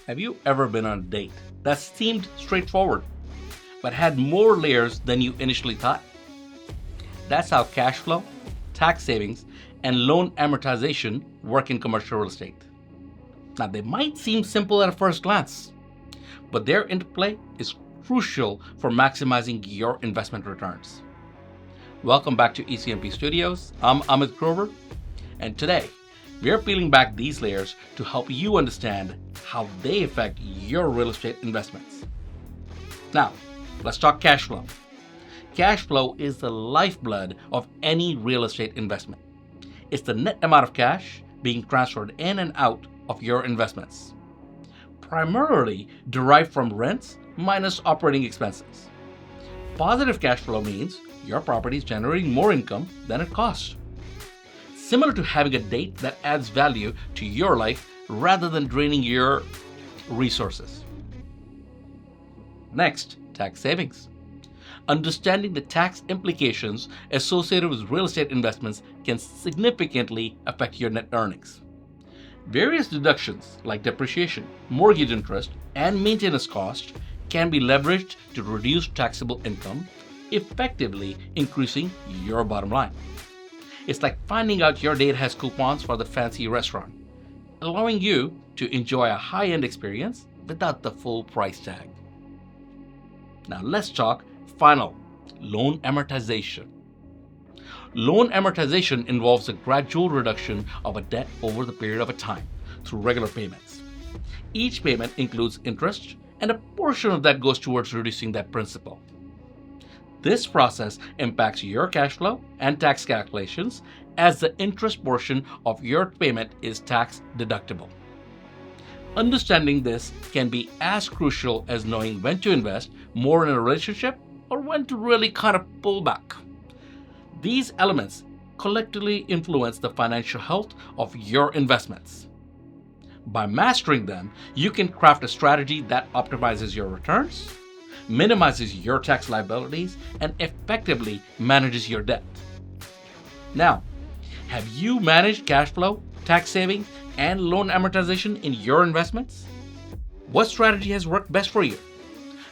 Have you ever been on a date that seemed straightforward but had more layers than you initially thought? That's how cash flow, tax savings, and loan amortization work in commercial real estate. Now, they might seem simple at a first glance, but their interplay is crucial for maximizing your investment returns. Welcome back to ECMP Studios. I'm Amit Grover, and today we are peeling back these layers to help you understand how they affect your real estate investments. Now, let's talk cash flow. Cash flow is the lifeblood of any real estate investment. It's the net amount of cash being transferred in and out of your investments, primarily derived from rents minus operating expenses. Positive cash flow means your property is generating more income than it costs. Similar to having a date that adds value to your life rather than draining your resources. Next, tax savings. Understanding the tax implications associated with real estate investments can significantly affect your net earnings. Various deductions like depreciation, mortgage interest, and maintenance costs can be leveraged to reduce taxable income, effectively increasing your bottom line. It's like finding out your date has coupons for the fancy restaurant, allowing you to enjoy a high-end experience without the full price tag. Now let's talk final, loan amortization. Loan amortization involves a gradual reduction of a debt over the period of a time through regular payments. Each payment includes interest, and a portion of that goes towards reducing that principal. This process impacts your cash flow and tax calculations as the interest portion of your payment is tax deductible. Understanding this can be as crucial as knowing when to invest more in a relationship or when to really kind of pull back. These elements collectively influence the financial health of your investments. By mastering them, you can craft a strategy that optimizes your returns, minimizes your tax liabilities, and effectively manages your debt. Now, have you managed cash flow, tax savings, and loan amortization in your investments? What strategy has worked best for you?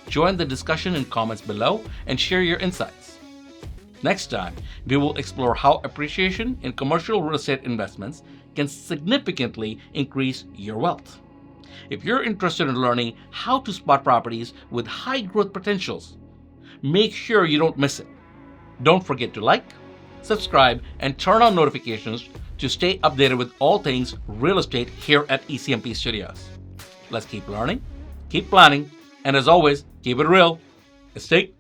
Join the discussion in comments below and share your insights. Next time, we will explore how appreciation in commercial real estate investments can significantly increase your wealth. If you're interested in learning how to spot properties with high growth potentials, make sure you don't miss it. Don't forget to like, subscribe, and turn on notifications to stay updated with all things real estate here at ECMP Studios. Let's keep learning, keep planning, and as always, keep it real. Stay